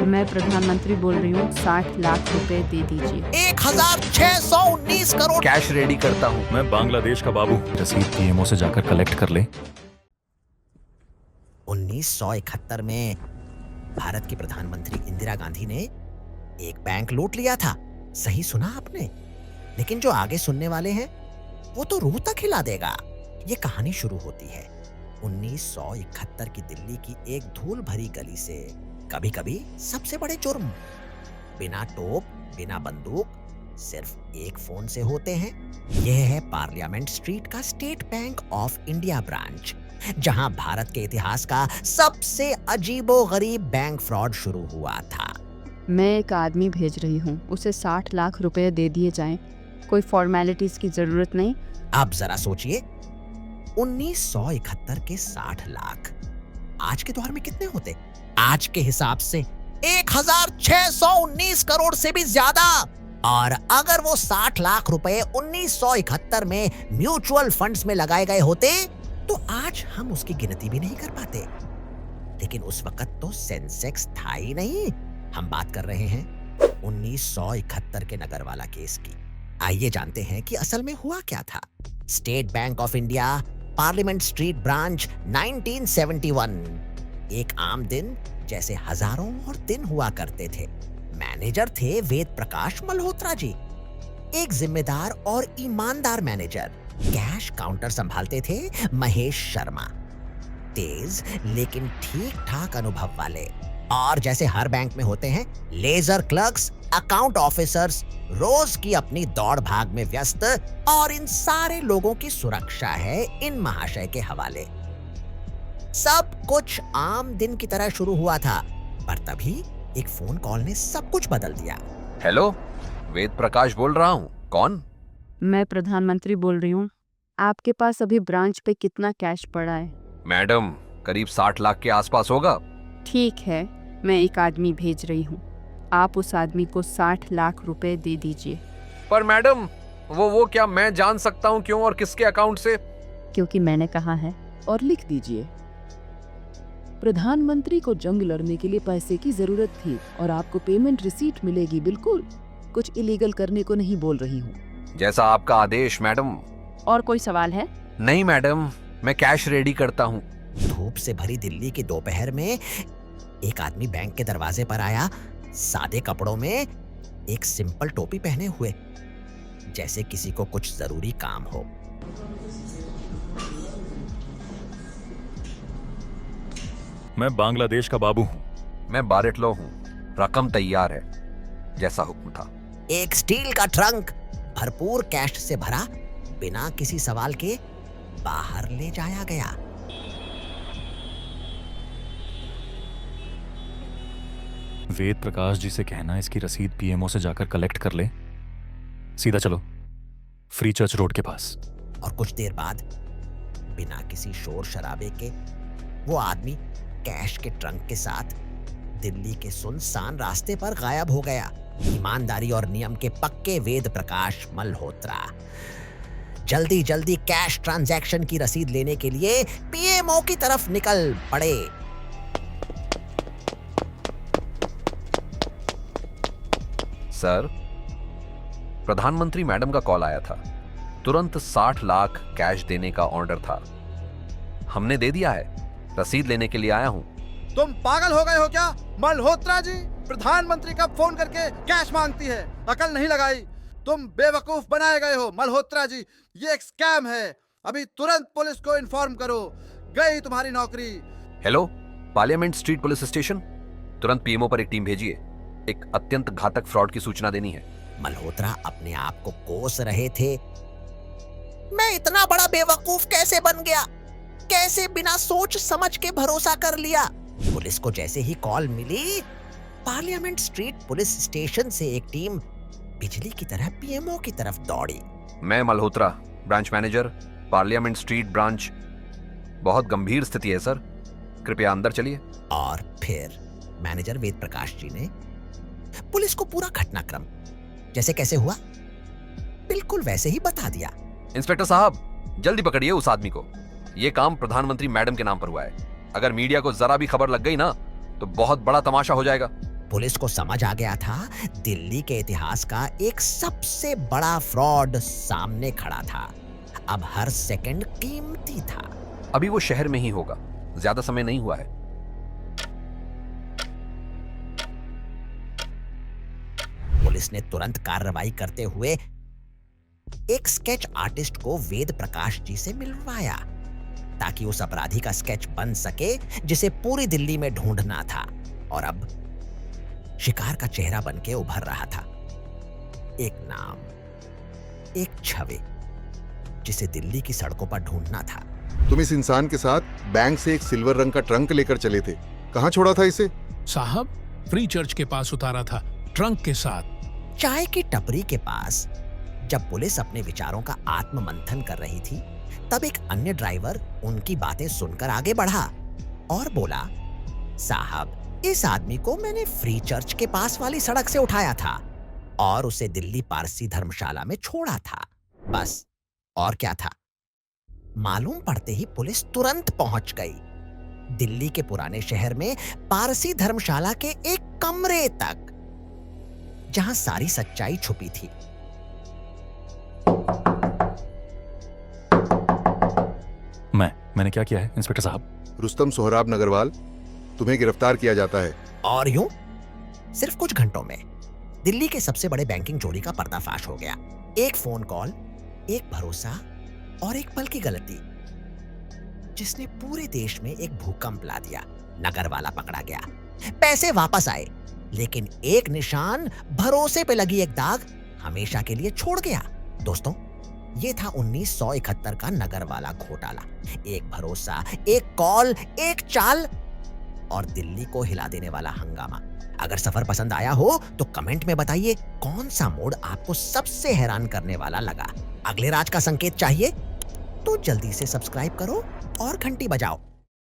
मैं प्रधानमंत्री बोल रही हूँ, 60 लाख रुपए दे दीजिए। 1619 करोड़ कैश रेडी करता हूँ। मैं बांग्लादेश का बाबू। रसीद पीएमओ से जाकर कलेक्ट कर ले। 1971 में भारत की प्रधानमंत्री इंदिरा गांधी ने एक बैंक लूट लिया था। सही सुना आपने। लेकिन जो आगे सुनने वाले हैं वो तो रूह तक हिला देगा। ये कहानी शुरू होती है 1971 की दिल्ली की एक धूल भरी गली से। कभी कभी सबसे बड़े जुर्म बिना टोप, बिना बंदूक, सिर्फ एक फोन से होते हैं। यह है पार्लियामेंट स्ट्रीट का state bank of India branch, जहां भारत के इतिहास का सबसे अजीबोगरीब बैंक फ्रॉड शुरू हुआ था। मैं एक आदमी भेज रही हूँ, उसे 60 लाख रुपए दे दिए जाएं। कोई फॉर्मेलिटीज की जरूरत नहीं। अब जरा सोचिए, 1971 के 60 लाख आज के दौर में कितने होते? आज के हिसाब से 1619 करोड़ से भी ज्यादा। और अगर वो 60 लाख रुपए 1971 में म्यूचुअल फंड्स में लगाए गए होते तो आज हम उसकी गिनती भी नहीं कर पाते। लेकिन उस वक्त तो सेंसेक्स था ही नहीं। हम बात कर रहे हैं 1971 के नगरवाला केस की। आइए जानते हैं कि असल में हुआ क्या था। State bank of India, parliament street branch, 1971। एक आम दिन जैसे हजारों और दिन हुआ करते थे। मैनेजर थे वेद प्रकाश मल्होत्रा जी, एक जिम्मेदार और ईमानदार मैनेजर। कैश काउंटर संभालते थे महेश शर्मा, तेज लेकिन ठीक ठाक अनुभव वाले। और जैसे हर बैंक में होते हैं, लेजर क्लर्क्स, अकाउंट ऑफिसर्स रोज की अपनी दौड़ भाग में व्यस्त। और इन सारे लोगों की सुरक्षा है इन महाशय के हवाले। सब कुछ आम दिन की तरह शुरू हुआ था, पर तभी एक फोन कॉल ने सब कुछ बदल दिया। हेलो, वेद प्रकाश बोल रहा हूँ। कौन? मैं प्रधानमंत्री बोल रही हूँ। आपके पास अभी ब्रांच पे कितना कैश पड़ा है? मैडम, करीब 60 लाख के आसपास होगा। ठीक है, मैं एक आदमी भेज रही हूँ। आप उस आदमी को 60 लाख रुपए दे दीजिए। पर मैडम, वो क्या मैं जान सकता हूँ क्यों और किसके अकाउंट से? क्योंकि मैंने कहा है। और लिख दीजिए, प्रधानमंत्री को जंग लड़ने के लिए पैसे की जरूरत थी और आपको पेमेंट रिसीट मिलेगी। बिल्कुल कुछ इलीगल करने को नहीं बोल रही हूँ। जैसा आपका आदेश मैडम। और कोई सवाल है? नहीं मैडम, मैं कैश रेडी करता हूँ। धूप से भरी दिल्ली की दोपहर में एक आदमी बैंक के दरवाजे पर आया, सादे कपड़ों में, एक सिंपल टोपी पहने हुए, जैसे किसी को कुछ जरूरी काम हो। मैं बांग्लादेश का बाबू हूँ। मैं बारेटलो हूँ। रकम तैयार है, जैसा हुक्म था। एक स्टील का ट्रंक भरपूर कैश से भरा बिना किसी सवाल के बाहर ले जाया गया। वेद प्रकाश जी से कहना इसकी रसीद पीएमओ से जाकर कलेक्ट कर ले। सीधा चलो, फ्री चर्च रोड के पास। और कुछ देर बाद बिना किसी शोर शराबे के वो आदमी कैश के ट्रंक के साथ दिल्ली के सुनसान रास्ते पर गायब हो गया। ईमानदारी और नियम के पक्के वेद प्रकाश मल्होत्रा जल्दी जल्दी कैश ट्रांजैक्शन की रसीद लेने के लिए पीएमओ की तरफ निकल पड़े। सर, प्रधानमंत्री मैडम का कॉल आया था। तुरंत 60 लाख कैश देने का ऑर्डर था। हमने दे दिया है। रसीद लेने के लिए आया हूँ। तुम पागल हो गए हो क्या मल्होत्रा जी? प्रधानमंत्री कब फोन करके कैश मांगती है? अकल नहीं लगाई? तुम बेवकूफ बनाए गए हो मल्होत्रा जी। ये एक स्कैम है। अभी तुरंत पुलिस को इन्फॉर्म करो। गई तुम्हारी नौकरी। Hello, parliament street police station, तुरंत पीएमओ पर एक टीम भेजिए। एक अत्यंत घातक फ्रॉड की सूचना देनी है। मल्होत्रा अपने आप को कोस रहे थे। मैं इतना बड़ा बेवकूफ कैसे बन गया? कैसे बिना सोच समझ के भरोसा कर लिया? पुलिस को जैसे ही कॉल मिली, पार्लियामेंट स्ट्रीट पुलिस स्टेशन से एक टीम बिजली की तरह पीएमओ की तरफ दौड़ी। मैं Malhotra, branch manager, parliament street branch. बहुत गंभीर स्थिति है सर, कृपया अंदर चलिए। और फिर मैनेजर वेद प्रकाश जी ने पुलिस को पूरा घटनाक्रम जैसे कैसे हुआ बिल्कुल वैसे ही बता दिया। इंस्पेक्टर साहब, जल्दी पकड़िए उस आदमी को। यह काम प्रधानमंत्री मैडम के नाम पर हुआ है। अगर मीडिया को जरा भी खबर लग गई ना तो बहुत बड़ा तमाशा हो जाएगा। पुलिस को समझ आ गया था दिल्ली के इतिहास का एक सबसे बड़ा फ्रॉड सामने खड़ा था। अब हर सेकंड कीमती था। अभी वो शहर में ही होगा, ज्यादा समय नहीं हुआ है। पुलिस ने तुरंत कार्रवाई करते हुए एक स्केच आर्टिस्ट को वेद प्रकाश जी से मिलवाया ताकि उस अपराधी का स्केच बन सके जिसे पूरी दिल्ली में ढूंढना था और अब शिकार का चेहरा बन के उभर रहा था। एक नाम, एक छवि जिसे दिल्ली की सड़कों पर ढूंढना था। तुम इस इंसान के साथ बैंक से एक सिल्वर रंग का ट्रंक लेकर चले थे, कहाँ छोड़ा था इसे? साहब, फ्री चर्च के पास उतारा था, ट्रंक के साथ। चाय की टपरी के पास जब पुलिस अपने विचारों का आत्ममंथन कर रही थी तब एक अन्य ड्राइवर उनकी बातें सुनकर आगे बढ़ा और बोला, साहब, इस आदमी को मैंने फ्री चर्च के पास वाली सड़क से उठाया था और उसे दिल्ली पारसी धर्मशाला में छोड़ा था, बस। और क्या था? मालूम पड़ते ही पुलिस तुरंत पहुंच गई दिल्ली के पुराने शहर में पारसी धर्मशाला के एक कमरे तक जहां सारी सच्चाई छुपी थी। मैंने क्या किया है इंस्पेक्टर साहब? रुस्तम सोहराब नगरवाल, तुम्हें गिरफ्तार किया जाता है। और यूं सिर्फ कुछ घंटों में दिल्ली के सबसे बड़े बैंकिंग चोरी का पर्दाफाश हो गया। एक फोन कॉल, एक भरोसा और एक पल की गलती जिसने पूरे देश में एक भूकंप ला दिया। नगरवाला पकड़ा गया, पैसे वापस आए, लेकिन एक निशान, भरोसे पे लगी एक दाग हमेशा के लिए छोड़ गया। दोस्तों, ये था 1971 का नगरवाला घोटाला। एक भरोसा, एक कॉल, एक चाल और दिल्ली को हिला देने वाला हंगामा। अगर सफर पसंद आया हो तो कमेंट में बताइए कौन सा मोड़ आपको सबसे हैरान करने वाला लगा। अगले राज का संकेत चाहिए तो जल्दी से सब्सक्राइब करो और घंटी बजाओ।